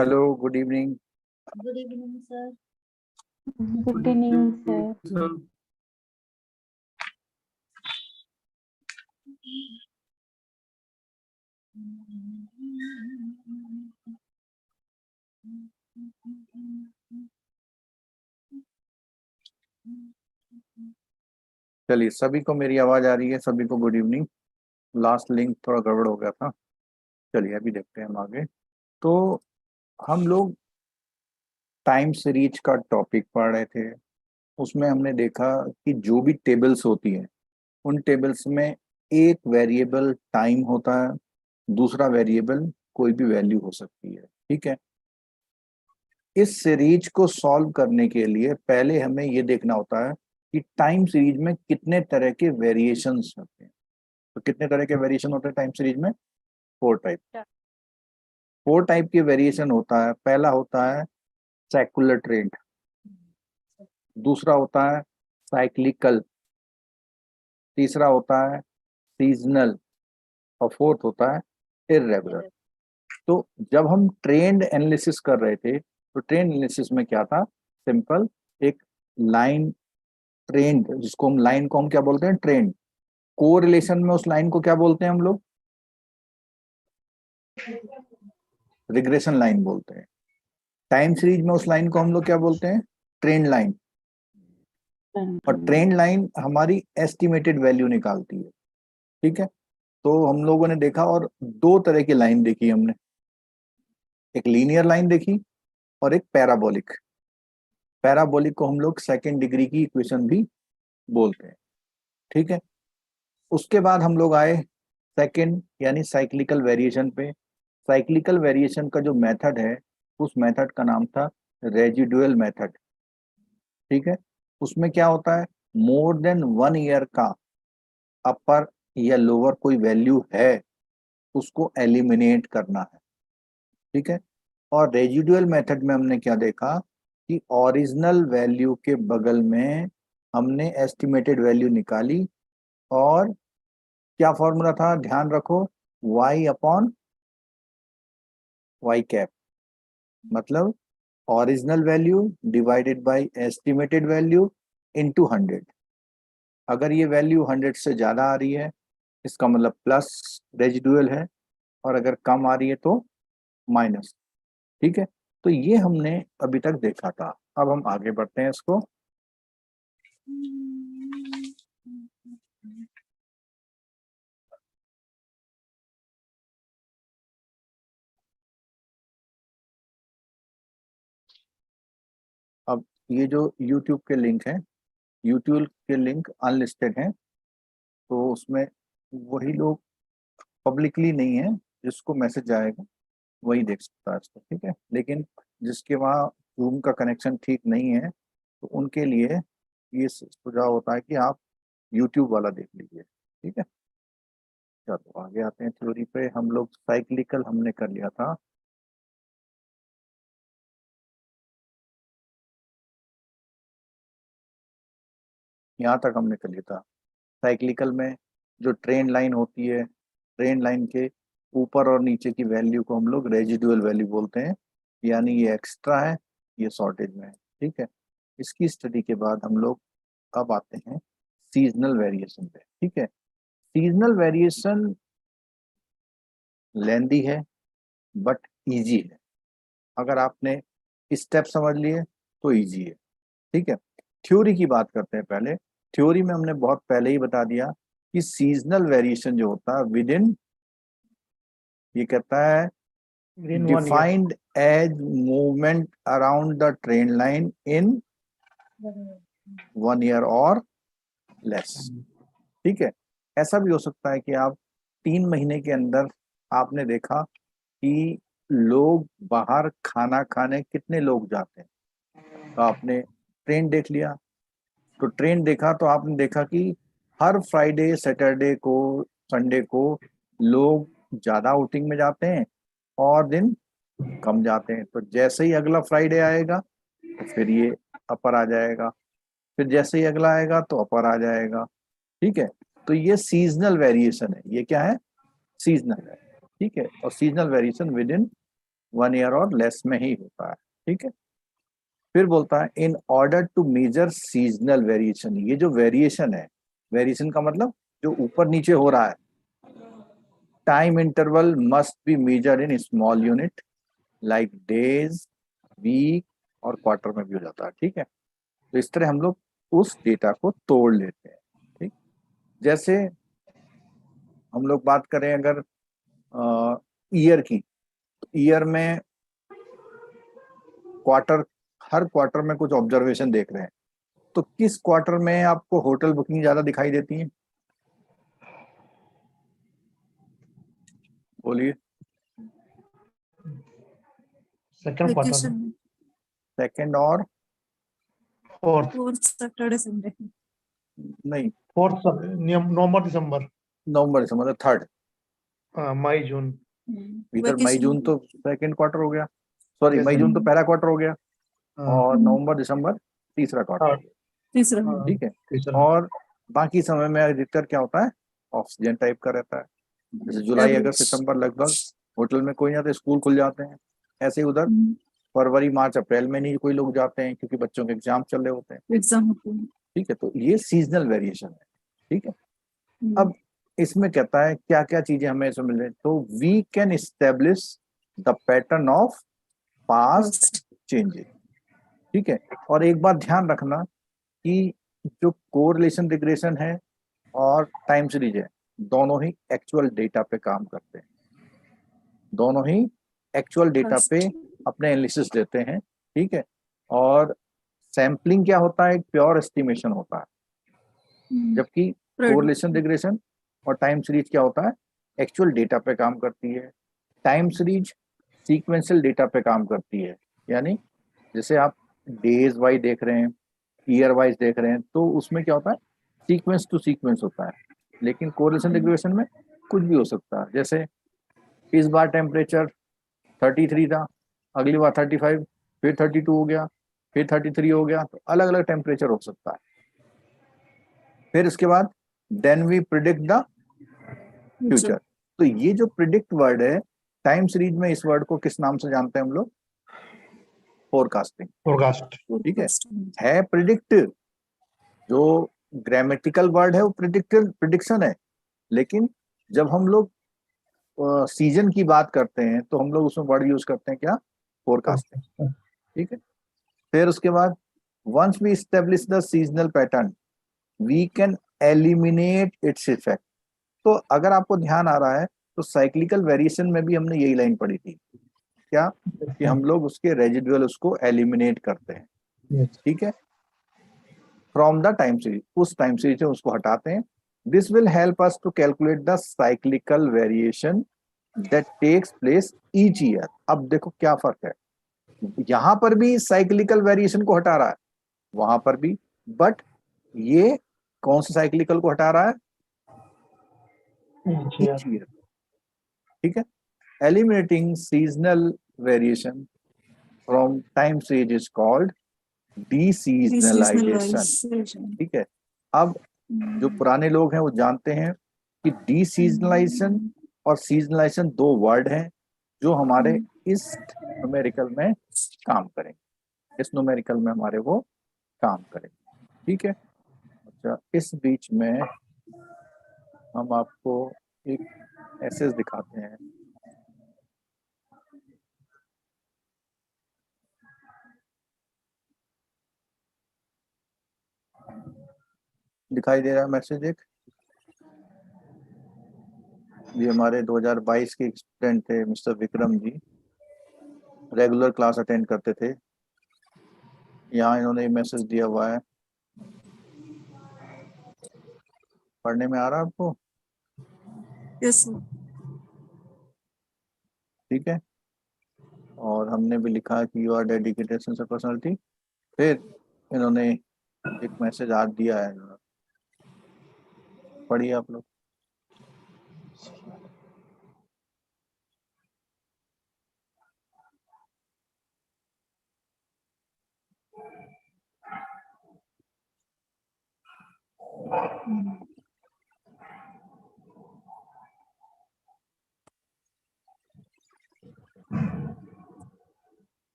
Hello, good evening. Good evening sir. Good evening sir. चलिए, सभी को मेरी आवाज आ रही है? सभी को गुड इवनिंग। लास्ट लिंक थोड़ा गड़बड़ हो गया था। चलिए, अभी देखते हैं हम आगे। तो हम लोग टाइम सीरीज का टॉपिक पढ़ रहे थे। उसमें हमने देखा कि जो भी टेबल्स होती हैं, उन टेबल्स में एक वेरिएबल टाइम होता है, दूसरा वेरिएबल कोई भी वैल्यू हो सकती है। ठीक है। इस सीरीज को सॉल्व करने के लिए पहले हमें ये देखना होता है कि टाइम सीरीज में कितने तरह के वेरिएशंस होते हैं। तो कितने तरह के वेरिएशन होते हैं टाइम सीरीज में? 4 टाइप। 4 टाइप के वेरिएशन होता है। पहला होता है सेकुलर ट्रेंड, दूसरा होता है साइक्लिकल, तीसरा होता है सीजनल, और फोर्थ होता है इर्रेगुलर। तो जब हम ट्रेंड एनालिसिस कर रहे थे, तो ट्रेंड एनालिसिस में क्या था? सिंपल, एक लाइन ट्रेंड, जिसको हम लाइन को हम क्या बोलते हैं? ट्रेंड। को रिलेशन में उस लाइन को क्या बोलते हैं हम लोग? रिग्रेशन लाइन बोलते हैं। टाइम सीरीज में उस लाइन को हम लोग क्या बोलते हैं? Trend line. और ट्रेंड लाइन हमारी एस्टिमेटेड वैल्यू निकालती है। ठीक है। तो हम लोगों ने देखा, और दो तरह की लाइन देखी हमने, एक लीनियर लाइन देखी और एक पैराबोलिक। पैराबोलिक को हम लोग सेकेंड डिग्री की इक्वेशन भी बोलते हैं। ठीक है। उसके बाद हम लोग आए सेकेंड यानी साइक्लिकल वेरिएशन पे। साइक्लिकल वेरिएशन का जो मेथड है, उस मेथड का नाम था रेजिडुअल मेथड। ठीक है। उसमें क्या होता है? मोर देन 1 ईयर का अपर या लोअर कोई वैल्यू है, उसको एलिमिनेट करना है। ठीक है। और रेजिडुअल मेथड में हमने क्या देखा कि ओरिजिनल वैल्यू के बगल में हमने एस्टिमेटेड वैल्यू निकाली, और क्या फॉर्मूला था? ध्यान रखो, y अपॉन y कैप, मतलब original value divided bye estimated value into 100। अगर ये वैल्यू 100 से ज्यादा आ रही है, इसका मतलब प्लस रेजिडुअल है, और अगर कम आ रही है तो माइनस। ठीक है। तो ये हमने अभी तक देखा था। अब हम आगे बढ़ते हैं इसको। अब ये जो YouTube के लिंक है, YouTube के लिंक अनलिस्टेड हैं, तो उसमें वही लोग, पब्लिकली नहीं है, जिसको मैसेज जाएगा वही देख सकता है इसको। ठीक है। लेकिन जिसके वहाँ रूम का कनेक्शन ठीक नहीं है, तो उनके लिए ये सुझाव होता है कि आप YouTube वाला देख लीजिए। ठीक है। चलो आगे आते हैं थ्योरी पे। हम लोग साइक्लिकल हमने कर लिया था। यहाँ तक हमने कर लिया था। साइक्लिकल में जो ट्रेंड लाइन होती है, ट्रेंड लाइन के ऊपर और नीचे की वैल्यू को हम लोग रेजिडुअल वैल्यू बोलते हैं, यानी ये एक्स्ट्रा है, ये शॉर्टेज में है। ठीक है। इसकी स्टडी के बाद हम लोग अब आते हैं सीजनल वेरिएशन पे। ठीक है। सीजनल वेरिएशन लेंदी है बट इजी है। अगर आपने स्टेप समझ लिए तो इजी है। ठीक है। थ्योरी की बात करते हैं पहले। थ्योरी में हमने बहुत पहले ही बता दिया कि सीजनल वेरिएशन जो होता है विद इन, ये कहता है, defined as movement around the trend line in 1 year or less. ठीक है। ऐसा भी हो सकता है कि आप 3 महीने के अंदर आपने देखा कि लोग बाहर खाना खाने कितने लोग जाते हैं, तो आपने ट्रेंड देख लिया। तो ट्रेंड देखा तो आपने देखा कि हर फ्राइडे, सैटरडे को, संडे को लोग ज्यादा आउटिंग में जाते हैं और दिन कम जाते हैं। तो जैसे ही अगला फ्राइडे आएगा तो फिर ये अपर आ जाएगा, फिर जैसे ही अगला आएगा तो अपर आ जाएगा। ठीक है। तो ये सीजनल वेरिएशन है। ये क्या है? सीजनल है। ठीक है। और seasonal variation within 1 year or less में ही होता है। ठीक है, फिर बोलता है in order to measure seasonal variation. ये जो वेरिएशन है, वेरिएशन का मतलब जो ऊपर नीचे हो रहा है, time interval must be measured in small unit like days, week और क्वार्टर में भी हो जाता है। ठीक है, तो इस तरह हम लोग उस डेटा को तोड़ लेते हैं। ठीक, जैसे हम लोग बात करें अगर ईयर की, ईयर में क्वार्टर, हर क्वार्टर में कुछ ऑब्जर्वेशन देख रहे हैं, तो किस क्वार्टर में आपको होटल बुकिंग ज्यादा दिखाई देती है? बोलिए। सेकंड क्वार्टर, वेकेशन सेकंड और फोर्थ, फोर्थ सैटरडे संडे। नहीं, फोर्थ नवंबर दिसंबर, नवंबर दिसंबर मतलब थर्ड। मई जून। इधर मई जून तो सेकंड क्वार्टर हो गया, सॉरी Yes, मई sir. जून तो पहला क्वार्टर हो गया, और हम्म। नवंबर दिसंबर तीसरा क्वार्टर। थर्ड, तीसरा ठीक है, तीसरा। और बाकी समय में अधिकतर क्या होता है, ऑक्सीजन टाइप का रहता है। जैसे जुलाई Average. अगस्त सितंबर लगभग होटल में कोई नहीं आता, स्कूल खुल जाते हैं। ऐसे ही उधर हम्म, फरवरी मार्च अप्रैल में नहीं कोई लोग जाते हैं क्योंकि बच्चों के एग्जाम चल रहे होते हैं। एग्जाम होते हैं। ठीक है, तो ये सीजनल वेरिएशन है। ठीक है, हम्म, अब इसमें कहता है क्या क्या चीजें हमें इसमें मिल रही, तो we can establish the pattern of past first. Changes. ठीक है, और एक बात ध्यान रखना कि जो कोरिलेशन रिग्रेशन है और टाइम सीरीज है, दोनों ही एक्चुअल डेटा पे काम करते हैं, दोनों ही एक्चुअल डेटा First. पे अपने एनालिसिस देते हैं। ठीक है, और सैम्पलिंग क्या होता है, एक प्योर एस्टिमेशन होता है, हम्म, जबकि कोरिलेशन रिग्रेशन और टाइम सीरीज क्या होता है, एक्चुअल डेटा पे काम करती है। टाइम सीरीज सीक्वेंशियल डेटा पे काम करती है, यानी जैसे आप डेज वाइज देख रहे हैं, ईयर वाइज देख रहे हैं, तो उसमें क्या होता है, सीक्वेंस टू सीक्वेंस होता है। लेकिन कोरिलेशन रिग्रेशन में कुछ भी हो सकता है, जैसे इस बार टेम्परेचर 33 था, अगली बार 35, फिर 32 हो गया, फिर 33 हो गया, तो अलग अलग टेम्परेचर हो सकता है। फिर उसके बाद then we predict the future. तो ये जो प्रिडिक्ट वर्ड है, टाइम सीरीज में इस वर्ड को किस नाम से जानते हैं हम लोग, फोरकास्टिंग। फोरकास्ट। ठीक है प्रिडिक्ट, जो ग्रामेटिकल वर्ड है वो प्रिडिक्शन है, लेकिन जब हम लोग सीजन की बात करते हैं तो हम लोग उसमें वर्ड यूज करते हैं क्या, फोरकास्टिंग। ठीक है, फिर उसके बाद once we establish the seasonal pattern we can eliminate its effect. तो अगर आपको ध्यान आ रहा है तो साइक्लिकल वेरिएशन में भी हमने यही लाइन पढ़ी थी, क्या, कि हम लोग उसके रेजिडुअल उसको एलिमिनेट करते हैं। ठीक है, फ्रॉम द टाइम सीरीज, उस टाइम सीरीज से उसको हटाते हैं। This will help us to calculate the cyclical variation that takes place each year. अब देखो क्या फर्क है, यहां पर भी साइक्लिकल वेरिएशन को हटा रहा है, वहां पर भी, बट ये कौन सा साइक्लिकल को हटा रहा है, ईच ईयर। ठीक है, eliminating seasonal variation from time series is called deseasonalization. Seasonalization. ठीक है, अब जो पुराने लोग हैं वो जानते हैं कि डीसीजनलाइजेशन और सीजनलाइजेशन दो वर्ड हैं जो हमारे इस न्यूमेरिकल में काम करेंगे, इस न्यूमेरिकल में हमारे वो काम करेंगे। ठीक है, अच्छा इस बीच में हम आपको एक एसेज दिखाते हैं। दिखाई दे रहा है मैसेज एक, ये हमारे 2022 के स्टूडेंट थे mister Vikram ji, regular class attend करते थे। यहाँ इन्होंने मैसेज दिया हुआ है, पढ़ने में आ रहा है आपको? Yes, sir. ठीक है, और हमने भी लिखा कि you are dedicated sense of personality. फिर इन्होंने एक मैसेज आज दिया है, पढ़िए आप लोग।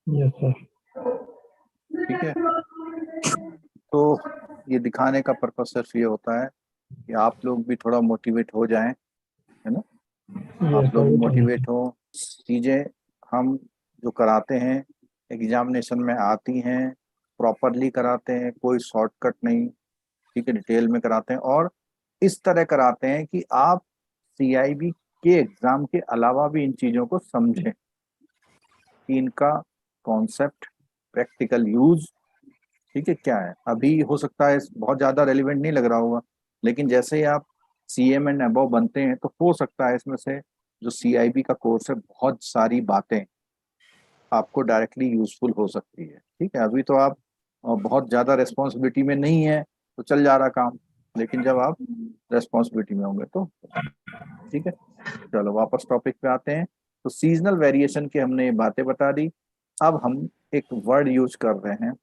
Yes, sir. ठीक है, तो ये दिखाने का पर्पस सिर्फ ये होता है कि आप लोग भी थोड़ा मोटिवेट हो जाएं, है ना, Yes, आप sir. लोग वो तो है। मोटिवेट हो, चीज़ें हम जो कराते हैं एग्जामिनेशन में आती हैं, प्रॉपरली कराते हैं, कोई शॉर्टकट नहीं, ठीक है, डिटेल में कराते हैं और इस तरह कराते हैं कि आप CIB के एग्जाम के अलावा भी इन चीज़ों को समझें कि इनका कॉन्सेप्ट, प्रैक्टिकल यूज, ठीक है, क्या है। अभी हो सकता है बहुत ज़्यादा रेलिवेंट नहीं लग रहा होगा, लेकिन जैसे ही आप CM एंड अबव बनते हैं तो हो सकता है इसमें से जो CIB का कोर्स है बहुत सारी बातें आपको डायरेक्टली यूजफुल हो सकती है। ठीक है, अभी तो आप बहुत ज़्यादा रेस्पॉन्सिबिलिटी में नहीं है तो चल जा रहा काम, लेकिन जब आप रेस्पॉन्सिबिलिटी में होंगे तो ठीक है। चलो वापस टॉपिक पे आते हैं। तो सीजनल वेरिएशन की हमने बातें बता दी। अब हम एक वर्ड यूज कर रहे हैं,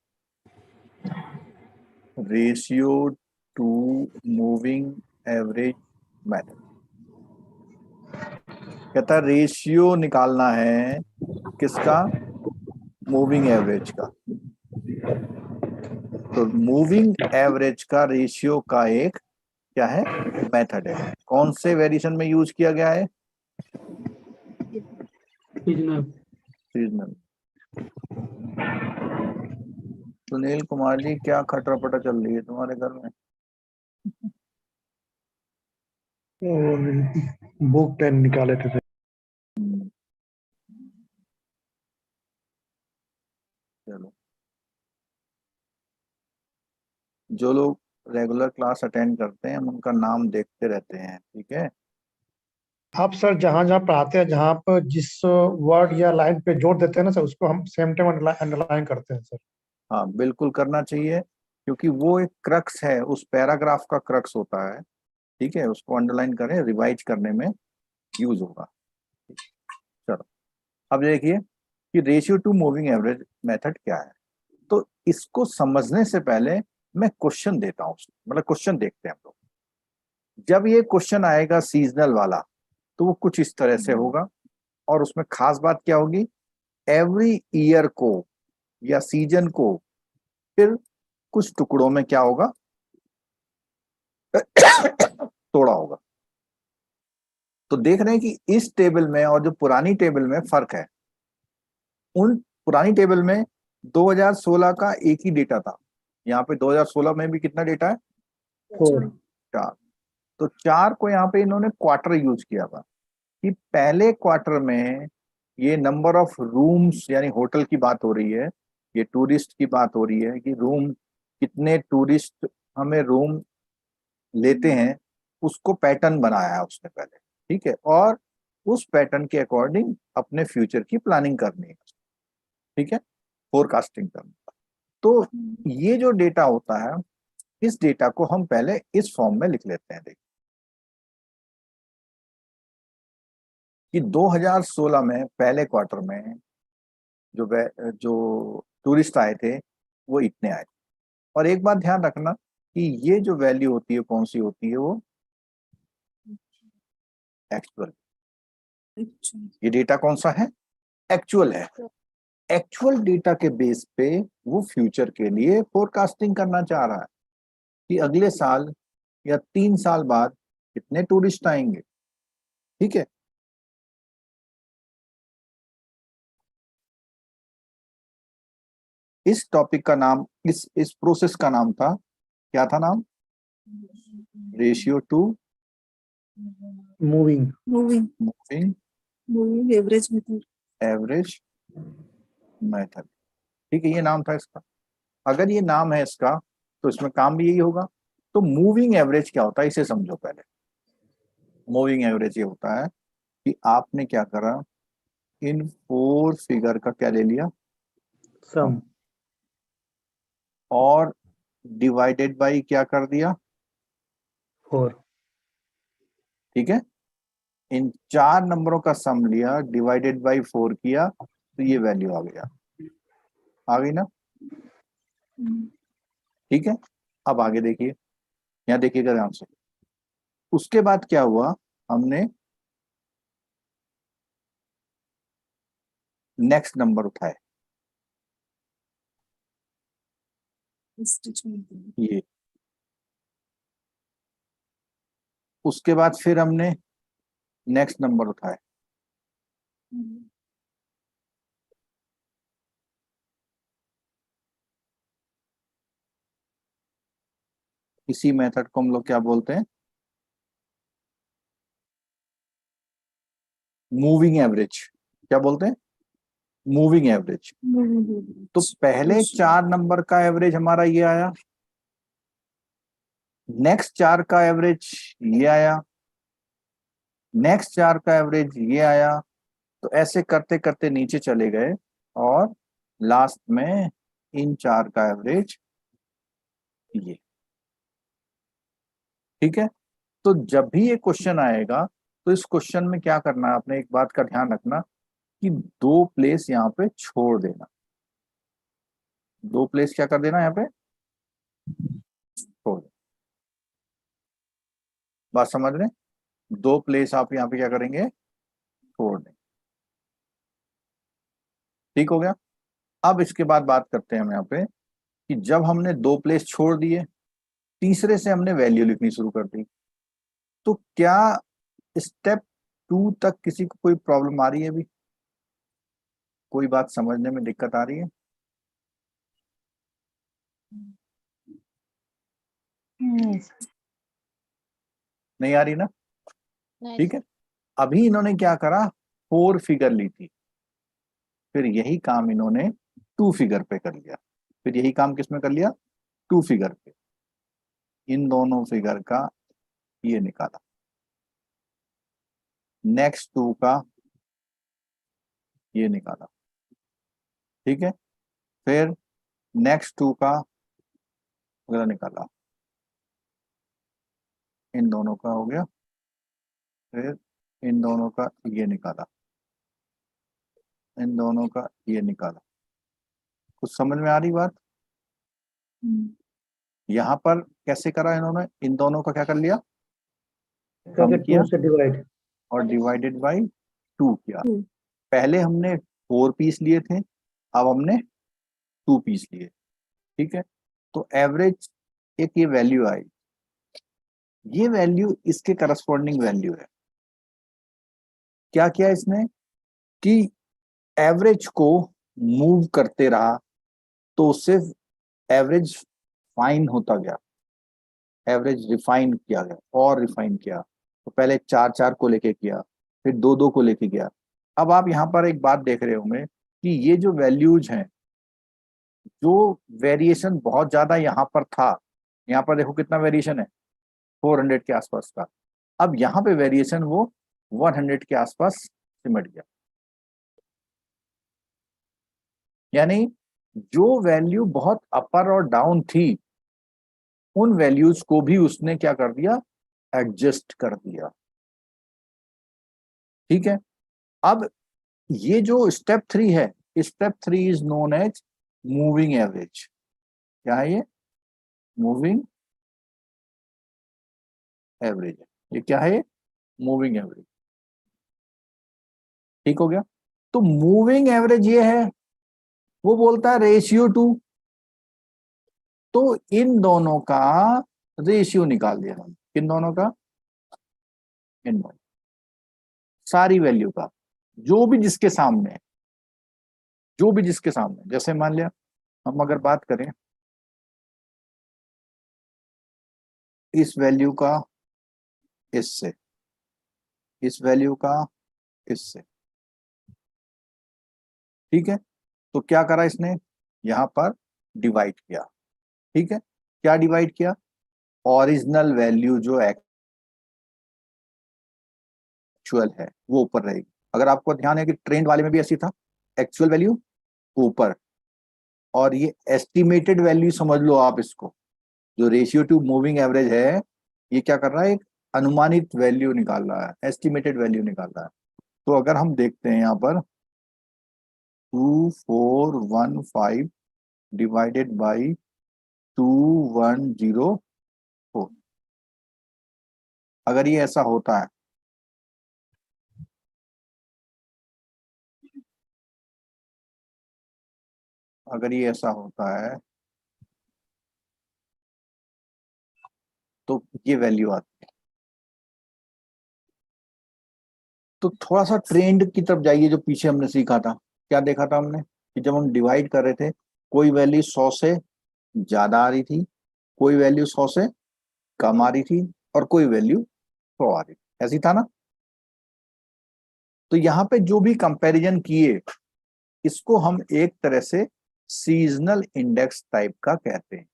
ratio two moving average method. कहता है रेशियो निकालना है किसका, मूविंग एवरेज का। तो मूविंग एवरेज का रेशियो का एक क्या है, मेथड है। कौन से वेरिएशन में यूज किया गया है, सीजनल। सुनील कुमार जी, क्या खटरपटा चल रही है तुम्हारे घर में? और बुक 10 निकाले थे। चलो, जो लोग रेगुलर क्लास अटेंड करते हैं हम उनका नाम देखते रहते हैं, ठीक है। आप सर जहाँ जहाँ पढ़ाते हैं, जहाँ पर जिस वर्ड या लाइन पे जोड़ देते हैं ना सर, उसको हम सेम टाइम अंडरलाइन करते हैं सर। हाँ बिल्कुल करना चाहिए, क्योंकि वो एक क्रक्स है, उस पैराग्राफ का क्रक्स होता है, ठीक है, उसको अंडरलाइन करें, रिवाइज करने में यूज होगा। चलो, अब देखिए कि ratio two moving average method क्या है। तो इसको समझने से पहले मैं क्वेश्चन देता हूँ, मतलब क्वेश्चन देखते हैं हम लोग। जब ये क्वेश्चन आएगा सीजनल वाला तो वो कुछ इस तरह से होगा, और उसमें खास बात क्या होगी, एवरी ईयर को या सीजन को फिर कुछ टुकड़ों में क्या होगा तोड़ा होगा। तो देख रहे हैं कि इस टेबल में और जो पुरानी टेबल में फर्क है। उन पुरानी टेबल में 2016 का एक ही डेटा था, यहाँ पे 2016 में भी कितना डेटा है, 4। 4। तो 4 को यहाँ पे इन्होंने क्वार्टर यूज किया था कि पहले क्वार्टर में ये नंबर ऑफ रूम्स, यानी होटल की बात हो रही है, ये टूरिस्ट की बात हो रही है कि रूम, कितने टूरिस्ट हमें रूम लेते हैं, उसको पैटर्न बनाया है उसने पहले, ठीक है, और उस पैटर्न के अकॉर्डिंग अपने फ्यूचर की प्लानिंग करनी है, ठीक है, फोरकास्टिंग करना। तो ये जो डेटा होता है, इस डेटा को हम पहले इस फॉर्म में लिख लेते हैं। देखिए कि 2016 में पहले क्वार्टर में जो टूरिस्ट आए थे वो इतने आए। और एक बात ध्यान रखना कि ये जो वैल्यू होती है कौन सी होती है, वो एक्चुअल। ये डेटा कौन सा है, एक्चुअल है। एक्चुअल डेटा के बेस पे वो फ्यूचर के लिए फोरकास्टिंग करना चाह रहा है कि अगले साल या 3 साल बाद कितने टूरिस्ट आएंगे, ठीक है। इस टॉपिक का नाम, इस प्रोसेस का नाम था, क्या था नाम, ratio two moving moving average method. Average method, ठीक है, ये नाम था इसका। अगर ये नाम है इसका तो इसमें काम भी यही होगा। तो मूविंग एवरेज क्या होता है इसे समझो पहले। मूविंग एवरेज ये होता है कि आपने क्या करा, इन 4 फिगर का क्या ले लिया, सम, और डिवाइडेड बाय क्या कर दिया, 4। ठीक है। इन 4 नंबरों का सम लिया, डिवाइडेड बाय 4 किया, तो ये वैल्यू आ गया, आ गई ना, ठीक है। अब आगे देखिए, यहाँ देखिएगा ध्यान से। उसके बाद क्या हुआ, हमने नेक्स्ट नंबर उठाए, स्टिच मिलती है। ये उसके बाद फिर हमने नेक्स्ट नंबर उठाए, इसी मेथड को हम लोग क्या बोलते हैं, मूविंग एवरेज। क्या बोलते हैं, मूविंग एवरेज। तो पहले 4 नंबर का एवरेज हमारा ये आया, नेक्स्ट 4 का एवरेज ये आया, नेक्स्ट 4 का एवरेज ये आया। तो ऐसे करते करते नीचे चले गए और लास्ट में इन 4 का एवरेज ये। ठीक है, तो जब भी ये क्वेश्चन आएगा तो इस क्वेश्चन में क्या करना है, आपने एक बात का ध्यान रखना कि 2 प्लेस यहाँ पे छोड़ देना। 2 प्लेस क्या कर देना, यहाँ पे छोड़ देना। बात समझ रहे हैं? 2 प्लेस आप यहाँ पे क्या करेंगे, छोड़ देंगे। ठीक हो गया। अब इसके बाद बात करते हैं हम यहाँ पे कि जब हमने 2 प्लेस छोड़ दिए, तीसरे से हमने वैल्यू लिखनी शुरू कर दी, तो क्या स्टेप 2 तक किसी को कोई प्रॉब्लम आ रही है? अभी कोई बात समझने में दिक्कत आ रही है? नहीं आ रही ना? ठीक है, अभी इन्होंने क्या करा, 4 फिगर ली थी, फिर यही काम इन्होंने 2 फिगर पे कर लिया। फिर यही काम किस में कर लिया, 2 फिगर पे। इन दोनों फिगर का ये निकाला, नेक्स्ट 2 का ये निकाला। ठीक है, फिर नेक्स्ट 2 का अगला निकाला, इन दोनों का हो गया, फिर इन दोनों का ये निकाला, इन दोनों का ये निकाला। कुछ समझ में आ रही बात? यहां पर कैसे करा इन्होंने, इन दोनों का क्या कर लिया, कम किया 2 से डिवाइड और डिवाइडेड बाई 2 किया। पहले हमने 4 पीस लिए थे, अब हमने 2 पीस लिए। ठीक है, तो एवरेज एक ये वैल्यू आई, ये वैल्यू इसके करस्पॉन्डिंग वैल्यू है। क्या किया इसने कि एवरेज को मूव करते रहा, तो उससे एवरेज फाइन होता गया, एवरेज रिफाइन किया गया और रिफाइन किया। तो पहले 4 को लेके किया, फिर 2 को लेके गया। अब आप यहाँ पर एक बात देख रहे होंगे कि ये जो वैल्यूज हैं, जो वेरिएशन बहुत ज्यादा यहाँ पर था, यहाँ पर देखो कितना वेरिएशन है, 400 के आसपास का। अब यहाँ पे वेरिएशन वो 100 के आसपास सिमट गया। यानी जो वैल्यू बहुत अपर और डाउन थी, उन वैल्यूज को भी उसने क्या कर दिया, एडजस्ट कर दिया। ठीक है, अब ये जो स्टेप 3 है, step 3 is known as moving average. क्या है ये, मूविंग एवरेज है। ये क्या है, ये मूविंग एवरेज। ठीक हो गया। तो मूविंग एवरेज ये है, वो बोलता है रेशियो 2। तो इन दोनों का रेशियो निकाल दिया हम, किन दोनों का, इन दोनों सारी वैल्यू का, जो भी जिसके सामने है, जो भी जिसके सामने। जैसे मान लिया हम अगर बात करें इस वैल्यू का इससे, इस वैल्यू का इससे। ठीक है, तो क्या करा इसने, यहां पर डिवाइड किया। ठीक है, क्या डिवाइड किया, ओरिजिनल वैल्यू जो एक्चुअल है वो ऊपर रहेगी। अगर आपको ध्यान है कि ट्रेंड वाले में भी ऐसी था, एक्चुअल वैल्यू ऊपर, और ये एस्टिमेटेड वैल्यू समझ लो आप इसको। जो रेशियो टू मूविंग एवरेज है, ये क्या कर रहा है, एक अनुमानित वैल्यू निकाल रहा है, एस्टिमेटेड वैल्यू निकाल रहा है। तो अगर हम देखते हैं यहाँ पर 2415 डिवाइडेड बाई 2104, अगर ये ऐसा होता है, अगर ये ऐसा होता है तो ये वैल्यू आती है। तो थोड़ा सा ट्रेंड की तरफ जाइए, जो पीछे हमने सीखा था। क्या देखा था हमने कि जब हम डिवाइड कर रहे थे, कोई वैल्यू 100 से ज्यादा आ रही थी, कोई वैल्यू 100 से कम आ रही थी, और कोई वैल्यू 100 आ रही थी। ऐसी था ना? तो यहाँ पे जो भी कंपैरिजन किए, इसको हम एक तरह से सीजनल इंडेक्स टाइप का कहते हैं।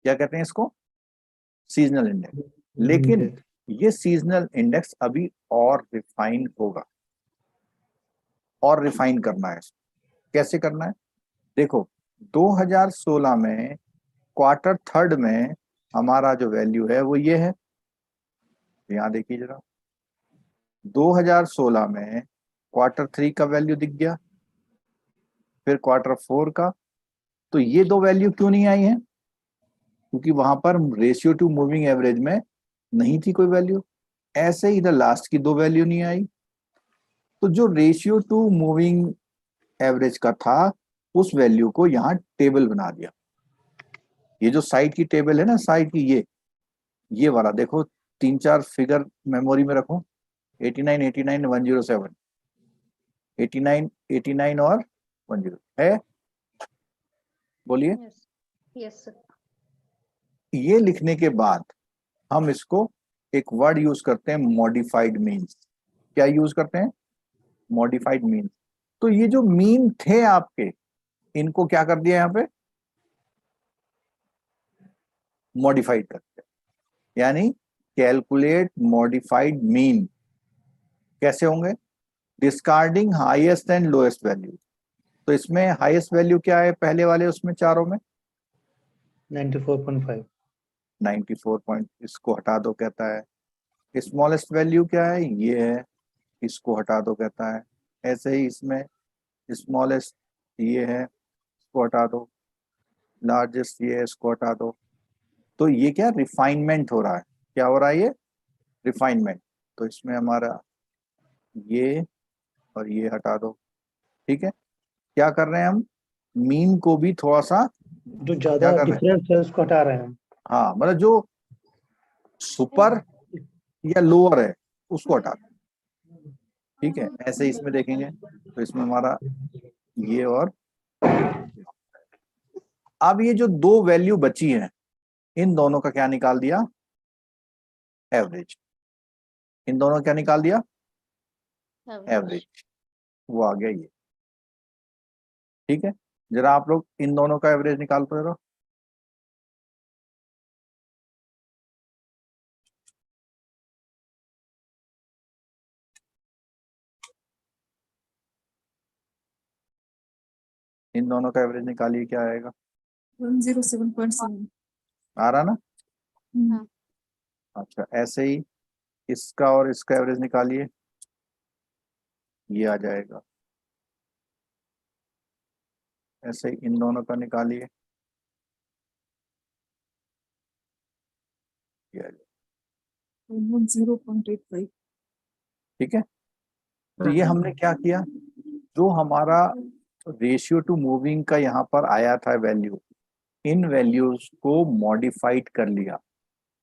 क्या कहते हैं इसको? Seasonal index. लेकिन ये सीजनल इंडेक्स अभी और रिफाइन होगा, और रिफाइन करना है। कैसे करना है? देखो, 2016 में क्वार्टर थर्ड में हमारा जो वैल्यू है वो ये है। यहां देखिए जरा, 2016 में क्वार्टर थ्री का वैल्यू दिख गया, फिर क्वार्टर फोर का। तो ये दो वैल्यू क्यों नहीं आई है? क्योंकि वहां पर रेशियो टू मूविंग एवरेज में नहीं थी कोई वैल्यू। ऐसे ही इधर लास्ट की दो वैल्यू नहीं आई। तो जो रेशियो टू मूविंग एवरेज का था, उस वैल्यू को यहाँ टेबल बना दिया। ये जो साइड की टेबल है ना, साइड की, ये वाला देखो, 3-4 फिगर मेमोरी में रखो। 89, 89, 107, 89, 89 और 10 है। बोलिए। Yes sir. ये लिखने के बाद हम इसको एक वर्ड यूज करते हैं, मॉडिफाइड मीन्स। क्या यूज करते हैं? Modified means. तो ये जो मीन थे आपके, इनको क्या कर दिया यहाँ पे? मॉडिफाइड कर दिया। यानी कैलकुलेट मॉडिफाइड मीन कैसे होंगे? Discarding highest and lowest value. तो इसमें हाईएस्ट वैल्यू क्या है पहले वाले उसमें चारों में? 94.5। 94 पॉइंट, इसको हटा दो कहता है। स्मॉलेस्ट वैल्यू क्या है? ये है, इसको हटा दो कहता है। ऐसे ही इसमें स्मॉलेस्ट ये है, इसको हटा दो। लार्जेस्ट ये है, इसको हटा दो। तो ये क्या रिफाइनमेंट हो रहा है? क्या हो रहा है? ये रिफाइनमेंट। तो इसमें हमारा ये और ये हटा दो। ठीक है। क्या कर रहे हैं हम? मीन को भी थोड़ा सा जो क्या ज्यादा कर रहे हैं? डिफरेंस है उसको हटा रहे हैं हम। हाँ, मतलब जो सुपर या लोअर है उसको हटा दो। ठीक है। ऐसे ही इसमें देखेंगे तो इसमें हमारा ये और अब ये जो दो वैल्यू बची है, इन दोनों का क्या निकाल दिया? एवरेज। इन दोनों का क्या निकाल दिया? एवरेज। वो आ गया ये। ठीक है। जरा आप लोग इन दोनों का एवरेज निकाल तो जरा। इन दोनों का एवरेज निकालिए, क्या आएगा? 107.7। आ रहा ना? हम्म, अच्छा, ऐसे ही इसका और इसका एवरेज निकालिए, ये आ जाएगा। ऐसे ही इन दोनों का निकालिए, ये आ जाएगा। 110.85। ठीक है। तो ये हमने क्या किया? जो हमारा रेशियो टू मूविंग का यहाँ पर आया था वैल्यू, इन वैल्यूज को मॉडिफाइड कर लिया।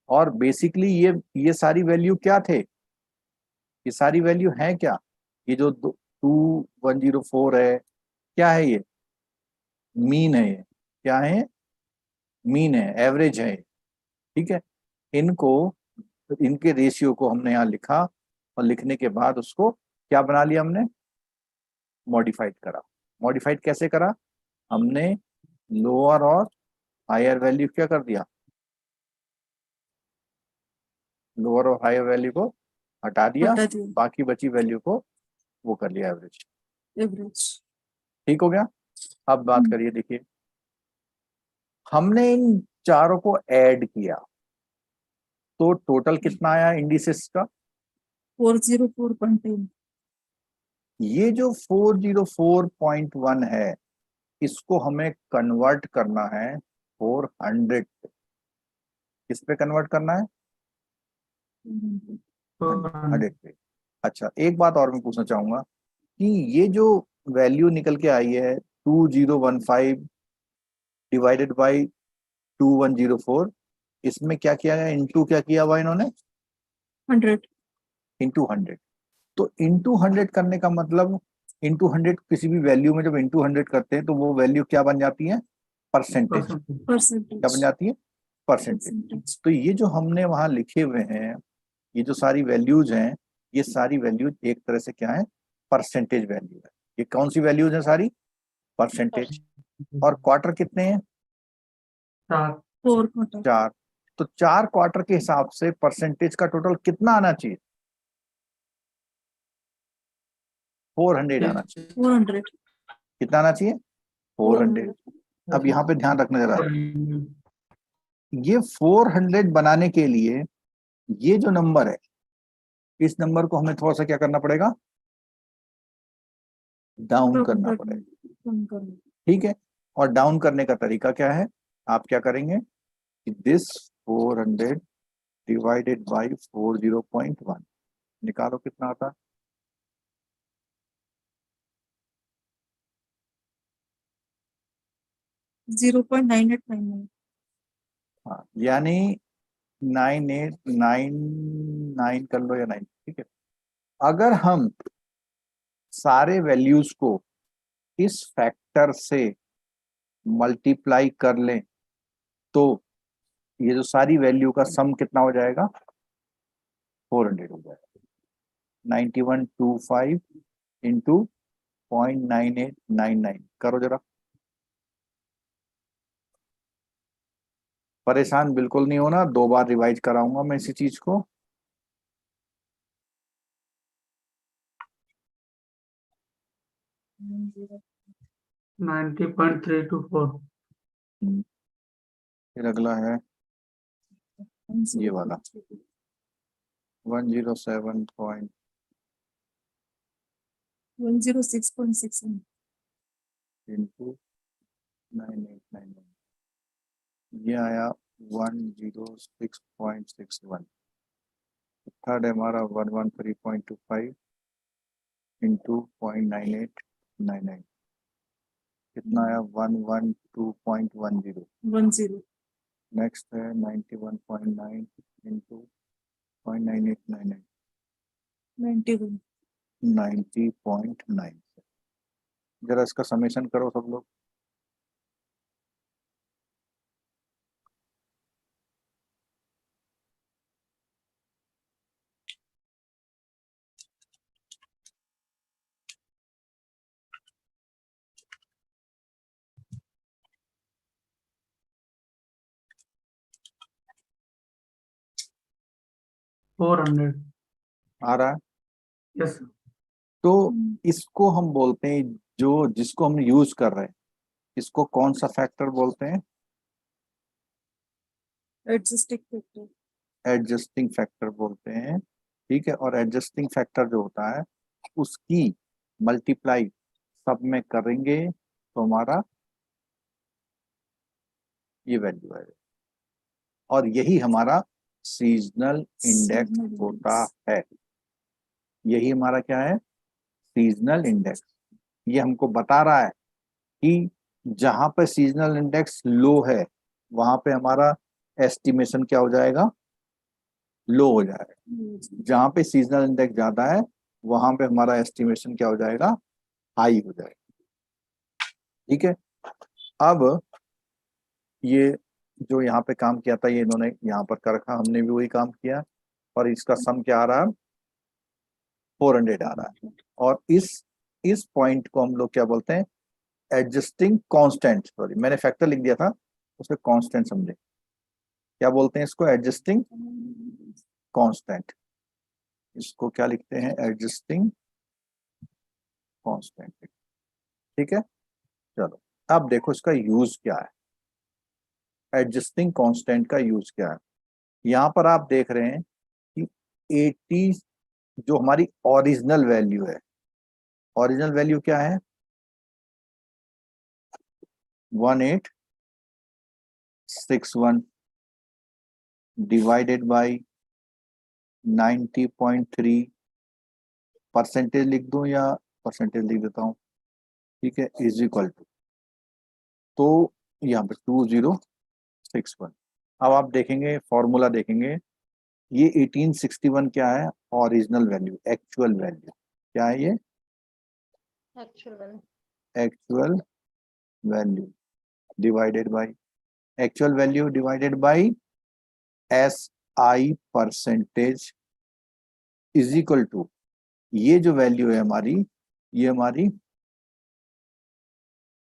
और बेसिकली ये सारी वैल्यू क्या थे? ये सारी वैल्यू है क्या? ये जो 2104 है, क्या है ये? मीन है। ये क्या है? मीन है, एवरेज है। ठीक है। इनको, इनके रेशियो को हमने यहाँ लिखा, और लिखने के बाद उसको क्या बना लिया हमने? मॉडिफाइड करा। मॉडिफाइड कैसे करा? हमने लोअर और हायर वैल्यू क्या कर दिया? लोअर और हायर वैल्यू को हटा दिया, हटा दिया। बाकी बची वैल्यू को वो कर लिया एवरेज। एवरेज। ठीक हो गया। अब बात करिए, देखिए हमने इन चारों को ऐड किया तो टोटल कितना आया इंडिसेस का? 404.10। ये जो 404.1 है, इसको हमें कन्वर्ट करना है 400 पे। किस पे कन्वर्ट करना है? 100 पे। अच्छा, एक बात और मैं पूछना चाहूंगा कि ये जो वैल्यू निकल के आई है 2015 डिवाइडेड बाई 2104, इसमें क्या किया गया, इंटू क्या किया हुआ इन्होंने, 100. इंटू 100। तो इंटू 100 करने का मतलब, इंटू 100 किसी भी वैल्यू में जब इंटू 100 करते हैं तो वो वैल्यू क्या बन जाती है, परसेंटेज। क्या बन Percentage. जाती है, परसेंटेज। Percentage. तो ये जो हमने वहां लिखे हुए हैं, ये जो सारी वैल्यूज हैं, ये सारी वैल्यूज एक तरह से क्या है, परसेंटेज वैल्यू है। ये कौन सी वैल्यूज है, सारी परसेंटेज। और क्वार्टर कितने हैं, 4 quarter. 4। तो 4 क्वार्टर के हिसाब से परसेंटेज का टोटल कितना आना चाहिए, 400 आना चाहिए। 400. कितना आना चाहिए, 400। अब यहाँ पे ध्यान रखना जरा, ये 400 बनाने के लिए ये जो नंबर है, इस नंबर को हमें थोड़ा सा क्या करना पड़ेगा, डाउन करना पड़ेगा। कम करना. ठीक है, और डाउन करने का तरीका क्या है, आप क्या करेंगे कि दिस 400 डिवाइडेड बाई 40.1 निकालो कितना आता है, 0.9899. हाँ, यानी 9899 कर लो या 9, ठीक है। अगर हम सारे वैल्यूज को इस फैक्टर से मल्टीप्लाई कर लें तो ये जो सारी वैल्यू का सम कितना हो जाएगा, 400 हो जाएगा। 9125 इंटू 0.9899 करो जरा। परेशान बिल्कुल नहीं होना, 2 बार रिवाइज कराऊंगा मैं इसी चीज को। Zero. 90.324. फिर अगला है ये वाला 107 पॉइंट 106.61. इंटू 9899, ये आया 106.61। थर्ड है हमारा 113.25 इंटू 0.9899, कितना आया 112.10। 10. नेक्स्ट है 91.9 इंटू 0.9899, 91. 90.9। जरा इसका समेशन करो सब लोग। आ रहा है, Yes. तो इसको हम बोलते हैं, जो जिसको हम यूज कर रहे हैं, इसको कौन सा फैक्टर बोलते हैं, Adjusting factor. एडजस्टिंग फैक्टर बोलते हैं। ठीक है, और एडजस्टिंग फैक्टर जो होता है उसकी मल्टीप्लाई सब में करेंगे तो हमारा ये वैल्यू है, और यही हमारा सीजनल इंडेक्स Seasonal होता index. है। यही हमारा क्या है, सीजनल इंडेक्स। ये हमको बता रहा है कि जहां पे सीजनल इंडेक्स लो है वहां पे हमारा एस्टिमेशन क्या हो जाएगा, लो हो जाएगा। जहां पे सीजनल इंडेक्स ज्यादा है वहां पे हमारा एस्टिमेशन क्या हो जाएगा, हाई हो जाएगा। ठीक है, अब ये जो यहाँ पे काम किया था ये इन्होंने यहाँ पर कर रखा, हमने भी वही काम किया, और इसका सम क्या आ रहा है, 400 आ रहा है। और इस पॉइंट को हम लोग क्या बोलते हैं, एडजस्टिंग कांस्टेंट। सॉरी, मैंने फैक्टर लिख दिया था, उसमें कांस्टेंट समझे, क्या बोलते हैं इसको, एडजस्टिंग कांस्टेंट। इसको क्या लिखते हैं, एडजस्टिंग कांस्टेंट। ठीक है, चलो अब देखो इसका यूज क्या है, एडजस्टिंग कांस्टेंट का यूज क्या है। यहाँ पर आप देख रहे हैं कि 80 जो हमारी ओरिजिनल वैल्यू है, ओरिजिनल वैल्यू क्या है, 1861 डिवाइडेड बाई 90.3, परसेंटेज लिख दूं या परसेंटेज लिख देता हूं, ठीक है, इज इक्वल टू, तो यहाँ पे 2061। अब आप देखेंगे फॉर्मूला देखेंगे, ये 1861 क्या है? Original value, actual value. क्या है ये? Actual value divided by actual value divided by SI percentage is equal to, ये जो वैल्यू है हमारी, ये हमारी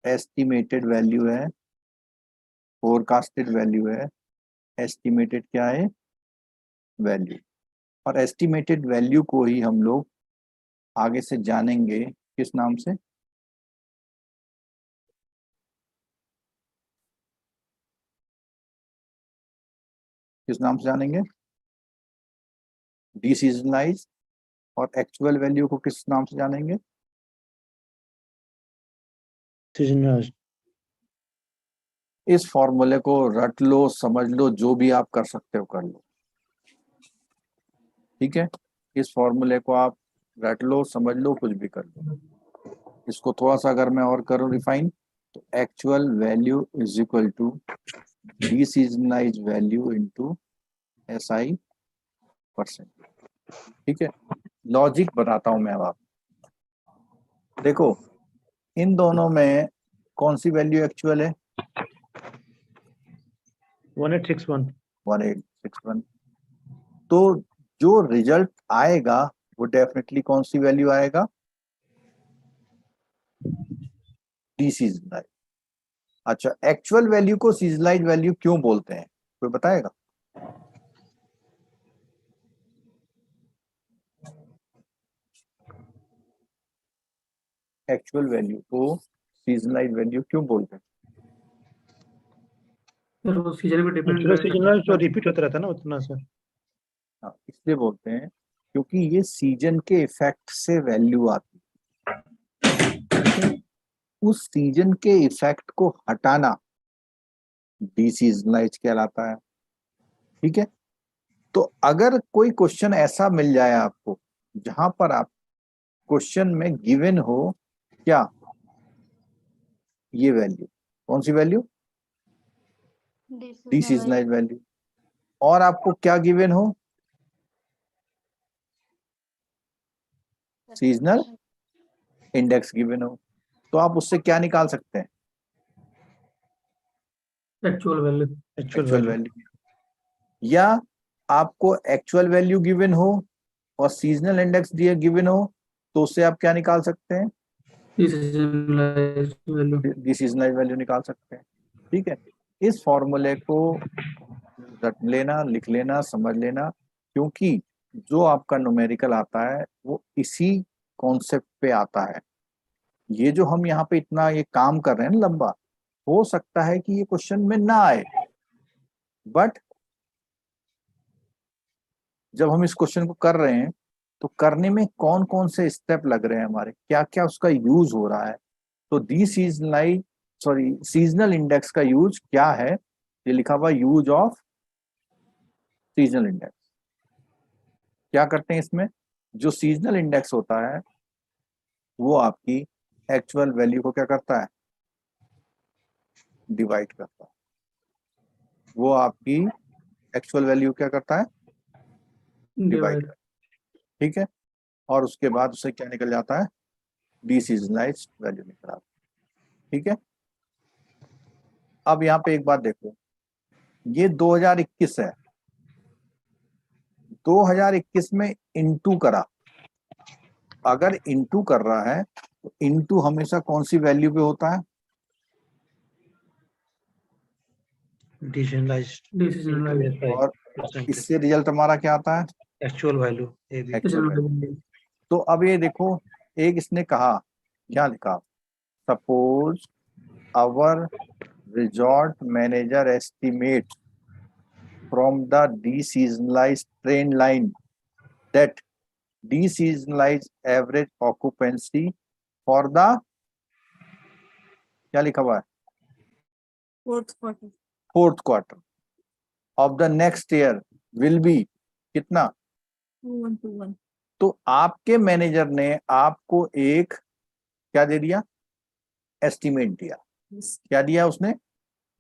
एस्टिमेटेड वैल्यू है, फोरकास्टेड वैल्यू है। एस्टिमेटेड क्या है? वैल्यू। और एस्टिमेटेड वैल्यू को ही हम लोग आगे से जानेंगे किस नाम से? किस नाम से जानेंगे? डीसीजनलाइज। और एक्चुअल वैल्यू को किस नाम से जानेंगे? सीजनलाइज्ड। इस फॉर्मूले को रट लो, समझ लो, जो भी आप कर सकते हो कर लो, ठीक है? इस फॉर्मूले को आप रट लो, समझ लो, कुछ भी कर लो। इसको थोड़ा सा अगर मैं और करूं रिफाइन, तो actual value is equal to deseasonalize value into SI percent. ठीक है, लॉजिक बताता हूं मैं अब आपको। देखो, इन दोनों में कौन सी वैल्यू एक्चुअल है? 1861। 1861। तो जो रिजल्ट आएगा वो डेफिनेटली कौन सी वैल्यू आएगा? डीसीजनलाइज। अच्छा, एक्चुअल वैल्यू को सीजनलाइज वैल्यू क्यों बोलते हैं, कोई बताएगा? एक्चुअल वैल्यू को सीजनलाइज वैल्यू क्यों बोलते हैं? सर वो सीजन पे डिपेंड एक्चुअली सीजनलाइज्ड जो रिपीट होता रहता है ना उतना सर। हाँ, इसलिए बोलते हैं क्योंकि ये सीजन के इफेक्ट से वैल्यू आती है। उस सीजन के इफेक्ट को हटाना डीसीजनलाइज कहलाता है। ठीक है, तो अगर कोई क्वेश्चन ऐसा मिल जाए आपको जहां पर आप क्वेश्चन में गिवन हो क्या, ये वैल्यू, कौन सी वैल्यू? डीसीजनलाइज वैल्यू। और आपको क्या गिवन हो? सीजनल इंडेक्स गिवन हो, तो आप उससे क्या निकाल सकते हैं? Actual value. Actual value. या आपको एक्चुअल वैल्यू गिवन हो और सीजनल इंडेक्स दिए गिवन हो, तो उससे आप क्या निकाल सकते हैं? सीजनलाइज्ड वैल्यू। डीसीजनलाइज वैल्यू निकाल सकते हैं। ठीक है, इस फॉर्मूले को रट लेना, लिख लेना, समझ लेना, क्योंकि जो आपका न्यूमेरिकल आता है वो इसी कॉन्सेप्ट पे आता है। ये जो हम यहाँ पे इतना ये काम कर रहे हैं ना लंबा, हो सकता है कि ये क्वेश्चन में ना आए, बट जब हम इस क्वेश्चन को कर रहे हैं तो करने में कौन कौन से स्टेप लग रहे हैं हमारे, क्या क्या उसका यूज हो रहा है। तो दी सीजनलाइज सॉरी सीजनल इंडेक्स का यूज क्या है, ये लिखा हुआ यूज ऑफ सीजनल इंडेक्स। क्या करते हैं इसमें? जो सीजनल इंडेक्स होता है वो आपकी एक्चुअल वैल्यू को क्या करता है? डिवाइड करता है। वो आपकी एक्चुअल वैल्यू क्या करता है? डिवाइड। ठीक है, और उसके बाद उससे क्या निकल जाता है? डीसीजनलाइज्ड वैल्यू निकल आता है। ठीक है, अब यहाँ पे एक बात देखो, ये 2021 है, 2021 में इंटू करा। अगर इंटू कर रहा है तो इंटू हमेशा कौन सी वैल्यू पे होता है? डीसीजनलाइज्ड। और इससे रिजल्ट हमारा क्या आता है? Actual value. Actual value. तो अब ये देखो, एक इसने कहा, क्या लिखा? Suppose our resort manager estimate from the deseasonalized trend line that deseasonalized average occupancy for the, क्या लिखा हुआ है? Fourth quarter of the next year will be कितना? 2121। तो आपके मैनेजर ने आपको एक क्या दे दिया? एस्टिमेट दिया। क्या दिया उसने?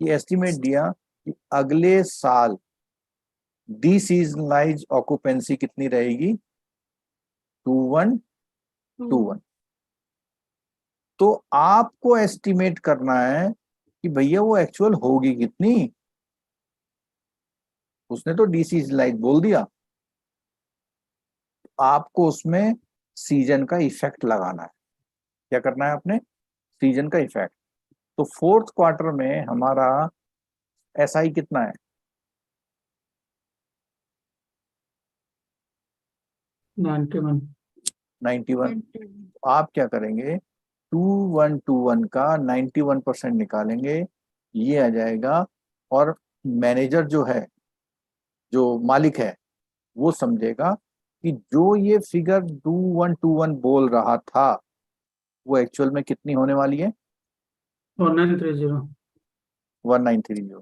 ये एस्टिमेट दिया कि अगले साल डीसीजनलाइज ऑक्यूपेंसी कितनी रहेगी, 2121। तो आपको एस्टिमेट करना है कि भैया वो एक्चुअल होगी कितनी। उसने तो डीसीजनलाइज बोल दिया, आपको उसमें सीजन का इफेक्ट लगाना है। क्या करना है आपने, सीजन का इफेक्ट। तो फोर्थ क्वार्टर में हमारा एसआई कितना है, 91। 91। आप क्या करेंगे, 2121 का 91% निकालेंगे, ये आ जाएगा। और मैनेजर जो है, जो मालिक है, वो समझेगा कि जो ये फिगर 2121 बोल रहा था वो एक्चुअल में कितनी होने वाली है, 1930। 1930।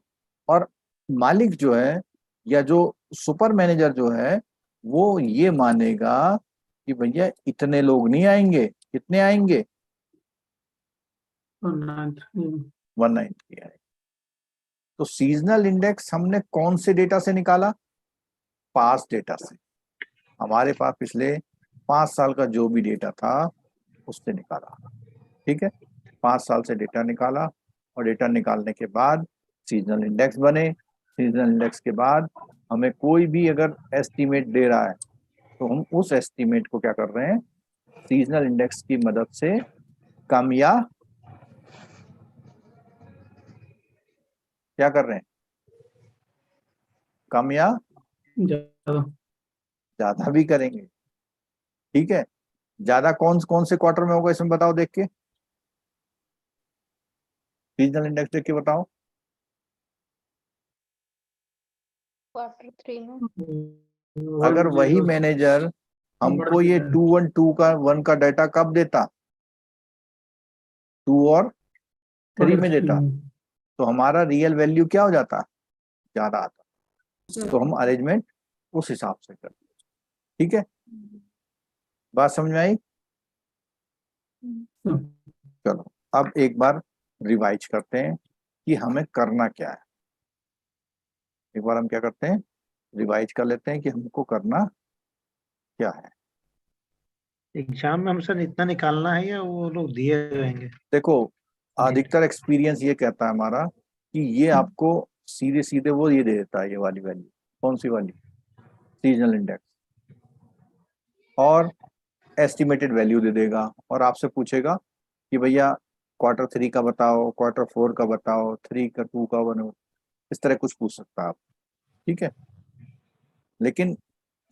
और मालिक जो है या जो सुपर मैनेजर जो है वो ये मानेगा कि भैया इतने लोग नहीं आएंगे, कितने आएंगे, 1930। 193 आएंगे। तो सीजनल इंडेक्स हमने कौन से डेटा से निकाला, पास्ट डेटा से। हमारे पास पिछले 5 साल का जो भी डेटा था उससे निकाला। ठीक है, 5 साल से डेटा निकाला और डेटा निकालने के बाद सीजनल इंडेक्स बने। सीजनल इंडेक्स के बाद हमें कोई भी अगर एस्टीमेट दे रहा है तो हम उस एस्टीमेट को क्या कर रहे हैं, सीजनल इंडेक्स की मदद से कम या क्या कर रहे हैं, कम या ज्यादा। ज्यादा भी करेंगे। ठीक है, ज्यादा कौन कौन से क्वार्टर में होगा इसमें बताओ, देख के सीजनल इंडेक्स देख के बताओ। Quarter 3 में अगर वही 106। मैनेजर हमको ये 212 का 1 का डाटा कब देता, 2 और 3 में देता, तो हमारा रियल वैल्यू क्या हो जाता, ज्यादा आता। तो हम अरेंजमेंट उस हिसाब से करते। ठीक है, बात समझ में आई। चलो अब एक बार रिवाइज करते हैं कि हमें करना क्या है। एक बार हम क्या करते हैं, रिवाइज कर लेते हैं कि हमको करना क्या है। एग्जाम में हम सर इतना निकालना है या वो लोग दिए रहेंगे? देखो अधिकतर एक्सपीरियंस ये कहता है हमारा कि ये आपको सीधे सीधे वो ये दे देता है, ये वाली वैल्यू। कौन सी वाली, सीजनल इंडेक्स, और एस्टिमेटेड वैल्यू दे देगा और आपसे पूछेगा कि भैया Q3 का बताओ, Q4 का बताओ, 3 का, 2 का, 1, इस तरह कुछ पूछ सकता है आप। ठीक है, लेकिन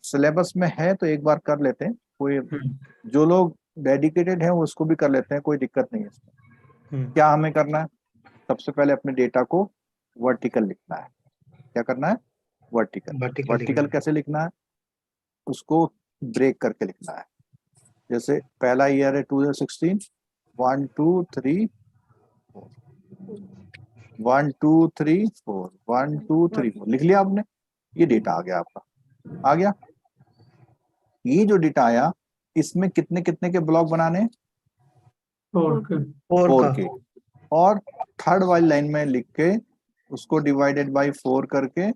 सिलेबस में है तो एक बार कर लेते हैं। कोई जो लोग डेडिकेटेड हैं उसको भी कर लेते हैं, कोई दिक्कत नहीं है इसमें। क्या हमें करना है, सबसे पहले अपने डेटा को वर्टिकल लिखना है। क्या करना है, वर्टिकल। वर्टिकल कैसे लिखना है, उसको ब्रेक करके लिखना है। जैसे पहला ईयर है 2016, 1 2 3 4, 1 2 3 4, 1 2 3 4 लिख लिया आपने। ये डेटा आ गया आपका, आ गया। ये जो डेटा आया इसमें कितने कितने के ब्लॉक बनाने, 4 के। और थर्ड वाली लाइन में लिख के उसको डिवाइडेड बाय 4 करके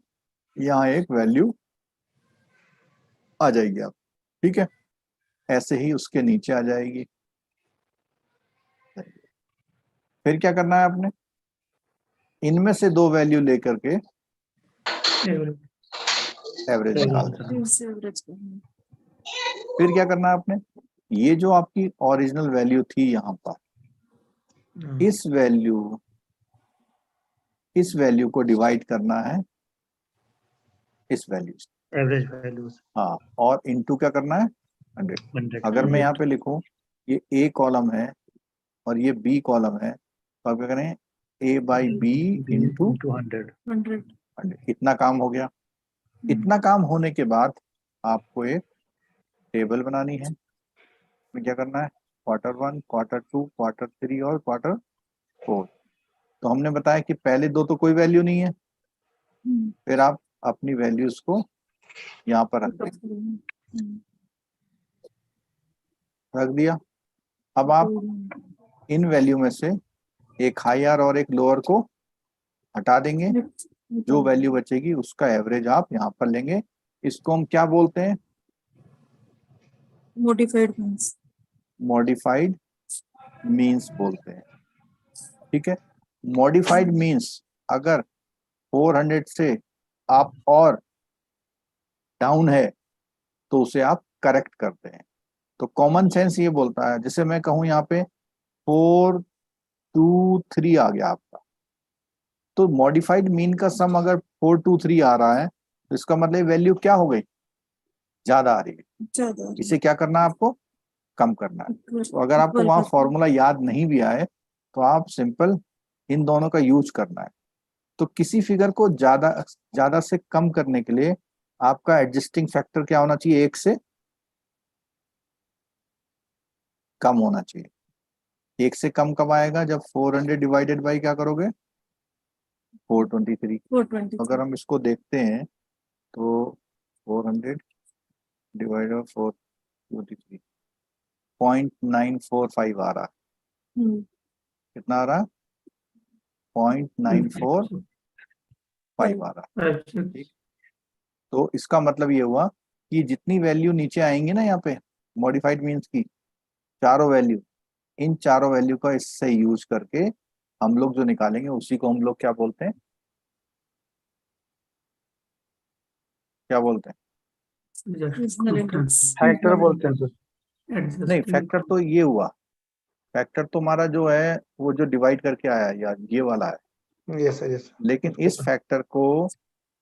यहाँ एक वैल्यू आ जाएगी आप। ठीक है, ऐसे ही उसके नीचे आ जाएगी। फिर क्या करना है आपने, इनमें से 2 वैल्यू लेकर के एवरेज निकाल देना। फिर क्या करना है आपने, ये जो आपकी ओरिजिनल वैल्यू थी यहाँ पर, इस वैल्यू को डिवाइड करना है इस वैल्यू से, एवरेज वैल्यू। हाँ, और इनटू क्या करना है, 100। अगर मैं यहाँ पे लिखूं ये ए कॉलम है और ये बी कॉलम है, तो आप क्या करें, ए बाई बी इंटू 100। इतना काम हो गया। इतना काम होने के बाद आपको एक टेबल बनानी है। में क्या करना है, Q1, Q2, Q3 और Q4। तो हमने बताया कि पहले 2 तो कोई वैल्यू नहीं है। फिर आप अपनी वैल्यूज को यहाँ पर रख दिया। अब आप इन वैल्यू में से एक हायर और एक लोअर को हटा देंगे जो वैल्यू बचेगी उसका एवरेज आप यहाँ पर लेंगे। इसको हम क्या बोलते हैं? modified means. मॉडिफाइड मीन्स बोलते हैं। ठीक है, मॉडिफाइड मीन्स अगर 400 से आप और डाउन है तो उसे आप करेक्ट करते हैं। तो कॉमन सेंस ये बोलता है, जैसे मैं कहूं यहाँ पे 4 2 3 आ गया आपका, तो मॉडिफाइड मीन का सम अगर 4 2 3 आ रहा है तो इसका मतलब वैल्यू क्या हो गई? ज्यादा आ रही है। ज्यादा इसे क्या करना है आपको? कम करना है। तो अगर आपको equal वहां करते हैं। फॉर्मूला याद नहीं भी आए तो आप सिंपल इन दोनों का यूज करना है। तो किसी फिगर को ज्यादा ज्यादा से कम करने के लिए आपका एडजस्टिंग फैक्टर क्या होना चाहिए? 1 से कम होना चाहिए। 1 से कम कब आएगा? जब 400 डिवाइडेड बाई क्या करोगे? 423। 420 अगर हम इसको देखते हैं तो 400 डिवाइडेड बाई 423 0.945 आ रहा है। कितना आ रहा है? 0.945 आ रहा है। ठीक, तो इसका मतलब ये हुआ कि जितनी वैल्यू नीचे आएंगी ना यहाँ पे मॉडिफाइड मीन्स की, चारों वैल्यू, इन चारों वैल्यू का इससे यूज करके हम लोग जो निकालेंगे उसी को हम लोग क्या बोलते हैं? क्या बोलते हैं? Seasonal index. फैक्टर बोलते हैं सर। नहीं, फैक्टर तो ये हुआ, फैक्टर तो हमारा जो है वो जो डिवाइड करके आया यार, ये वाला है। Yes sir, yes. लेकिन इस फैक्टर को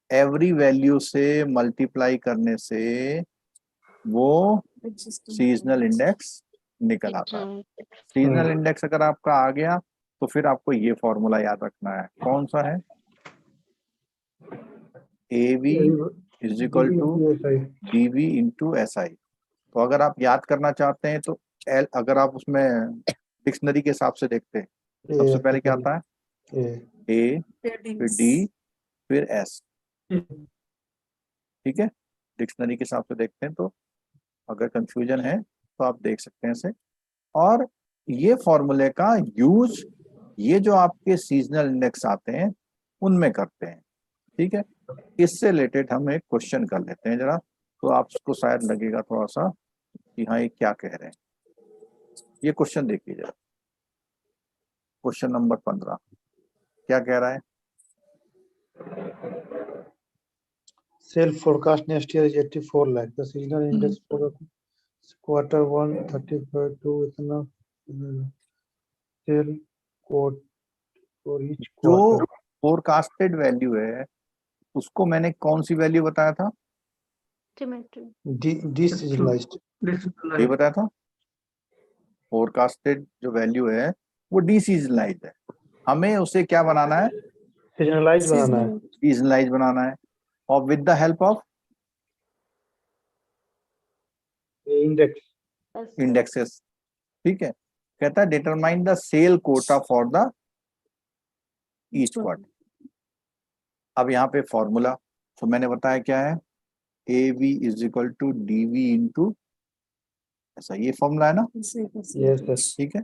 एवरी वैल्यू से मल्टीप्लाई करने से वो Existing सीजनल index. इंडेक्स निकल आता है। सीजनल इंडेक्स अगर आपका आ गया तो फिर आपको ये फॉर्मूला याद रखना है। कौन सा है? AV is equal to DV into SI। तो अगर आप याद करना चाहते हैं तो L, अगर आप उसमें डिक्शनरी के हिसाब से देखते हैं सबसे पहले क्या आता है? A, फिर D, फिर S। ठीक है, डिक्शनरी के हिसाब से देखते हैं तो अगर कंफ्यूजन है तो आप देख सकते हैं इसे। और ये फॉर्मूले का यूज ये जो आपके सीजनल इंडेक्स आते हैं उनमें करते हैं। ठीक है, इससे रिलेटेड हम एक क्वेश्चन कर लेते हैं जरा, तो आपको शायद लगेगा थोड़ा सा कि हाँ ये क्या कह रहे हैं। ये क्वेश्चन देखिए जरा, क्वेश्चन नंबर 15 क्या कह रहा है? Sale forecast next year is 84 lakh. The seasonal index for quarter 1 35 to इतना sale quote for each जो quarter. फोरकास्टेड वैल्यू है उसको मैंने कौन सी वैल्यू बताया था? Deseasonalized. ये बताया था फोरकास्टेड जो वैल्यू है वो डीसीजनलाइज है। हमें उसे क्या बनाना है? Seasonalized बनाना है. सीजनलाइज बनाना है, और with the help of Index. Indexes. ठीक है, कहता है determine the sale quota for the each quarter. अब यहाँ पे फॉर्मूला तो मैंने बताया क्या है? AV is equal to DV into, ऐसा ये फॉर्मूला है ना? Yes, yes. ठीक है,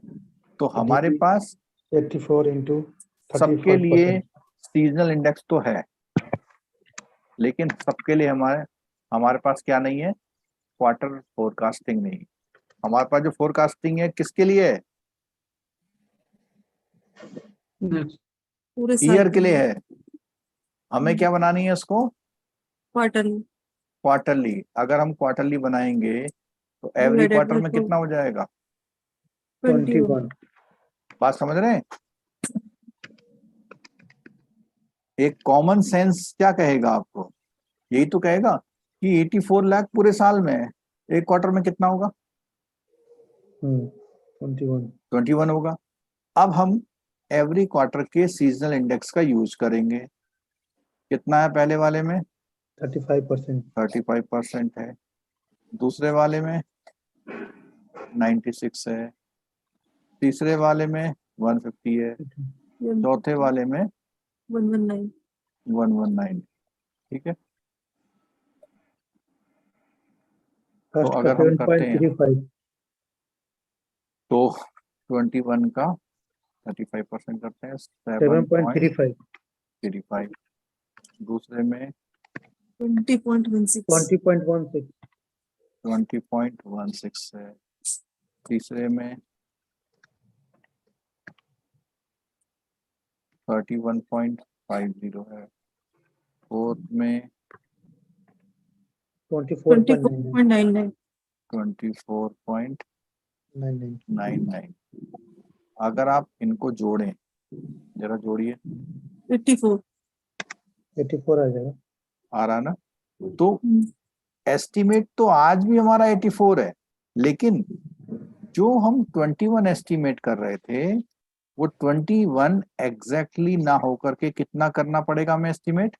तो हमारे पास 84 into सबके लिए 35%. सीजनल इंडेक्स तो है, लेकिन सबके लिए हमारे पास क्या नहीं है? क्वार्टर फोरकास्टिंग नहीं। हमारे पास जो फोरकास्टिंग है किसके लिए है? पूरे ईयर के लिए है। हमें क्या बनानी है इसको? क्वार्टरली। क्वार्टरली। अगर हम क्वार्टरली बनाएंगे तो एवरी क्वार्टर में कितना हो जाएगा? 21. बात समझ रहे हैं? एक कॉमन सेंस क्या कहेगा आपको? यही तो कहेगा कि 84 लाख पूरे साल में है, एक क्वार्टर में कितना होगा? 21. 21 होगा। अब हम एवरी क्वार्टर के सीजनल इंडेक्स का यूज करेंगे। कितना है पहले वाले में? 35%. 35% है, दूसरे वाले में 96 है, तीसरे वाले में 150 है, चौथे वाले में 119. 119। ठीक है, तो First अगर हम करते हैं 7.35. तो 21 का 35% करते हैं 7.35. 7.35। दूसरे में 20.16. 20.16. 20.16 है, तीसरे में 31.50 है, फोर्थ में 24.99. 24.99. 24.99। अगर आप इनको जोड़ें, जरा जोड़िए, 84. 84 आ जाएगा. आ रहा ना? तो एस्टिमेट तो आज भी हमारा 84 है, लेकिन जो हम 21 एस्टिमेट कर रहे थे वो 21 एग्जैक्टली ना होकर के कितना करना पड़ेगा हमें एस्टिमेट?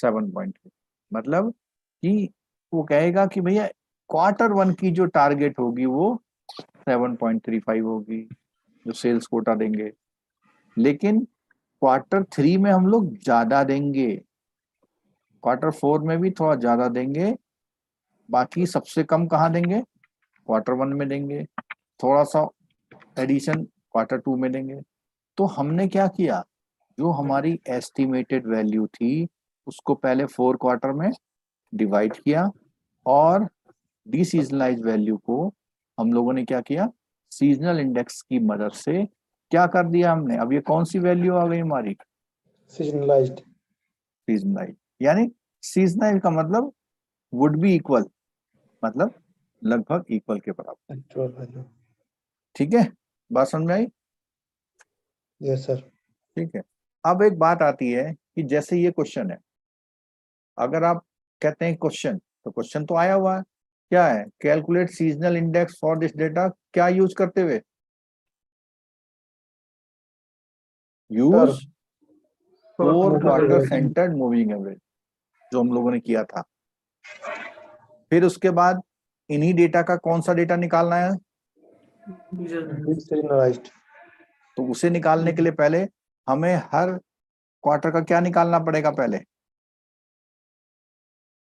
7.3। मतलब कि वो कहेगा कि भैया Q1 की जो टारगेट होगी वो 7.35 होगी, जो सेल्स कोटा देंगे, लेकिन Q3 में हम लोग ज्यादा देंगे, Q4 में भी थोड़ा ज्यादा देंगे, बाकी सबसे कम कहाँ देंगे? Q1 में देंगे, थोड़ा सा एडिशन Q2 में देंगे। तो हमने क्या किया, जो हमारी एस्टिमेटेड वैल्यू थी उसको पहले 4 क्वार्टर में डिवाइड किया, और डीसीजनलाइज वैल्यू को हम लोगों ने क्या किया, सीजनल इंडेक्स की मदद से क्या कर दिया हमने। अब ये कौन सी वैल्यू आ गई हमारी? Seasonalized. सीजनलाइज, यानी सीजनल का मतलब वुड बी इक्वल, मतलब लगभग इक्वल के बराबर। Actual value. ठीक है, बात समझ में आई? Yes sir. ठीक है। अब एक बात आती है कि जैसे ये क्वेश्चन है, अगर आप कहते हैं क्वेश्चन, तो क्वेश्चन तो आया हुआ है, क्या है? Calculate seasonal index for this data, क्या यूज करते हुए? Use Sir, 4 quarter average. Centred moving average, जो हम लोगों ने किया था। फिर उसके बाद इन्हीं डेटा का कौन सा डेटा निकालना है? Seasonalized. तो उसे निकालने के लिए पहले हमें हर क्वार्टर का क्या निकालना पड़ेगा? पहले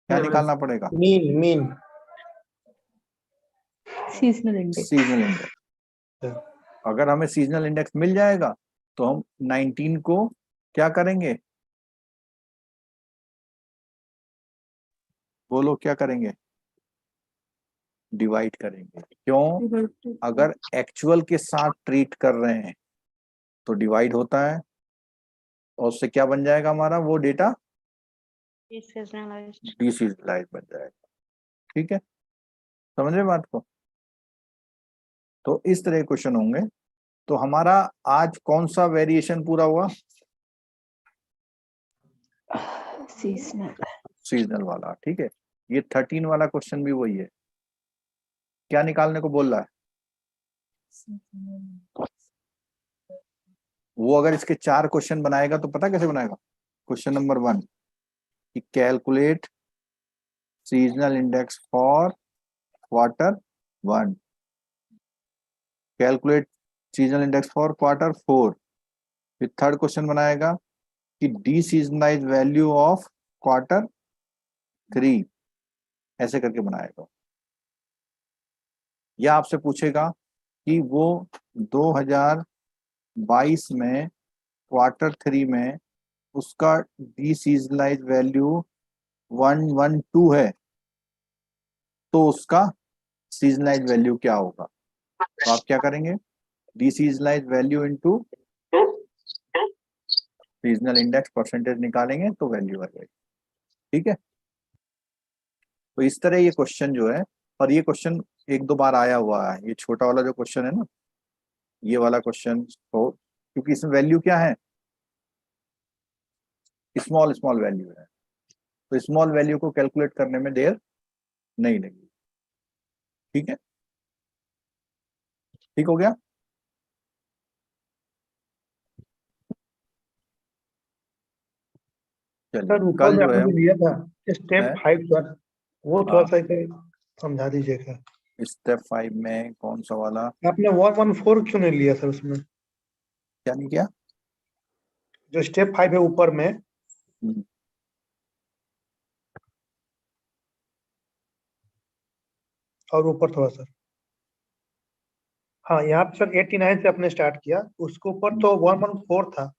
क्या निकालना पड़ेगा? Mean. seasonal index. Seasonal index. अगर हमें सीजनल इंडेक्स मिल जाएगा तो हम 19 को क्या करेंगे? बोलो क्या करेंगे? डिवाइड करेंगे। क्यों? अगर एक्चुअल के साथ ट्रीट कर रहे हैं तो डिवाइड होता है, और उससे क्या बन जाएगा हमारा वो डेटा? डीसीजनलाइज बन जाएगा। ठीक है, समझ रहे बात को? तो इस तरह क्वेश्चन होंगे। तो हमारा आज कौन सा वेरिएशन पूरा हुआ? Seasonal. सीजनल वाला। ठीक है, ये 13 वाला क्वेश्चन भी वही है। क्या निकालने को बोल रहा है वो? अगर इसके 4 क्वेश्चन बनाएगा तो पता कैसे बनाएगा? क्वेश्चन नंबर 1 कि calculate seasonal index for Q1, calculate seasonal index for Q4। फिर थर्ड क्वेश्चन बनाएगा कि डी सीजनलाइज वैल्यू ऑफ Q3, ऐसे करके बनाएगा। या आपसे पूछेगा कि वो 2022 में Q3 में उसका डी सीजनलाइज वैल्यू 112 है, तो उसका सीजनलाइज वैल्यू क्या होगा? तो आप क्या करेंगे? Deseasonalize value into seasonal index percentage निकालेंगे तो वैल्यू आ जाएगी। ठीक है, तो इस तरह ये क्वेश्चन जो है, और ये क्वेश्चन 1-2 बार आया हुआ है, ये छोटा वाला जो क्वेश्चन है ना, ये वाला क्वेश्चन हो, क्योंकि इसमें वैल्यू क्या है? स्मॉल वैल्यू है, तो स्मॉल वैल्यू को कैलकुलेट करने में देर नहीं लगी। ठीक है, ठीक हो गया? सर चलिए, ऊपर कल में जो है आपने लिया था स्टेप है 5 सर, वो थोड़ा हाँ, सा इसे समझा दीजिएगा। स्टेप 5 में कौन सा वाला? आपने 114 क्यों नहीं लिया सर उसमें? क्या नहीं किया? जो स्टेप 5 है ऊपर में, हम्म, और ऊपर थोड़ा सर, हाँ यहाँ पे सर 89 से आपने स्टार्ट किया, उसके ऊपर तो 114 था।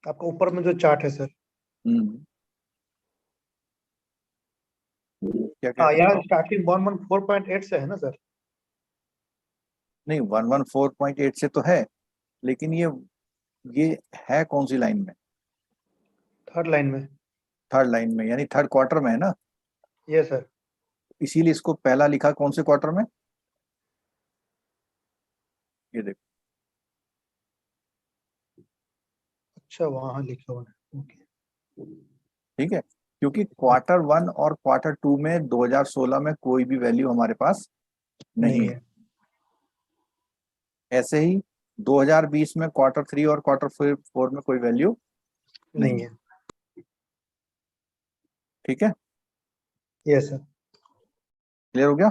आपका ऊपर में जो चार्ट है सर, क्या क्या हाँ यहाँ स्टार्टिंग 114.8 से है ना सर? नहीं 114.8 से तो है, लेकिन ये है कौन सी लाइन में? थर्ड लाइन में। थर्ड लाइन में, यानी थर्ड क्वार्टर में है ना, ये सर, इसीलिए इसको पहला लिखा कौन से क्वार्टर में? ये देखो, अच्छा वहाँ लिखा हुआ है, ओके। ठीक है, क्योंकि क्वार्टर 1 और क्वार्टर 2 में 2016 में कोई भी वैल्यू हमारे पास नहीं है। ऐसे ही 2020 में क्वार्टर 3 और क्वार्टर 4 में कोई वैल्यू नहीं है। ठीक है, ये सर, क्लियर हो गया?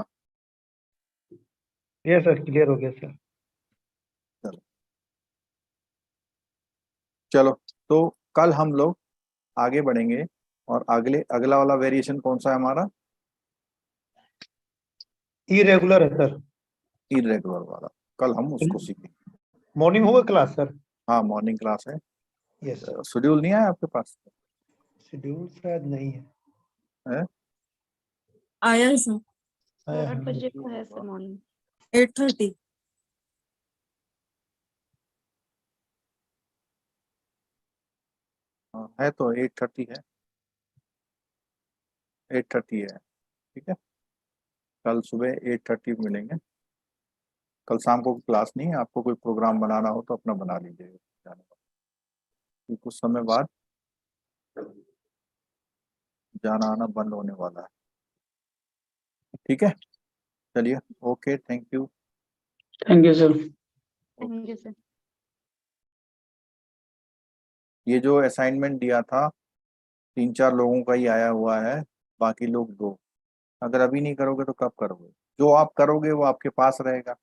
ये सर क्लियर हो गया सर। चलो, तो कल हम लोग आगे बढ़ेंगे और अगला वाला वेरिएशन कौन सा है हमारा? इरेगुलर है सर। इरेगुलर वाला, कल हम उसको सीखेंगे। मॉर्निंग होगा क्लास सर? हाँ, मॉर्निंग क्लास है। यस। शेड्यूल नहीं है आपके पास? शेड्यूल शायद नहीं है। आया है सर, आया 8 है। बजे को है सर मॉर्निंग। 8:30। हाँ, है तो 8:30 है, 8:30 है, ठीक है। कल सुबह 8:30 मिलेंगे। कल शाम को क्लास नहीं है, आपको कोई प्रोग्राम बनाना हो तो अपना बना लीजिएगा जाने का, क्योंकि कुछ समय बाद जाना आना बंद होने वाला है, ठीक है। चलिए, okay, thank you. Thank you sir. Thank you sir. ये जो असाइनमेंट दिया था 3-4 लोगों का ही आया हुआ है, बाकी लोग 2। अगर अभी नहीं करोगे तो कब करोगे? जो आप करोगे वो आपके पास रहेगा,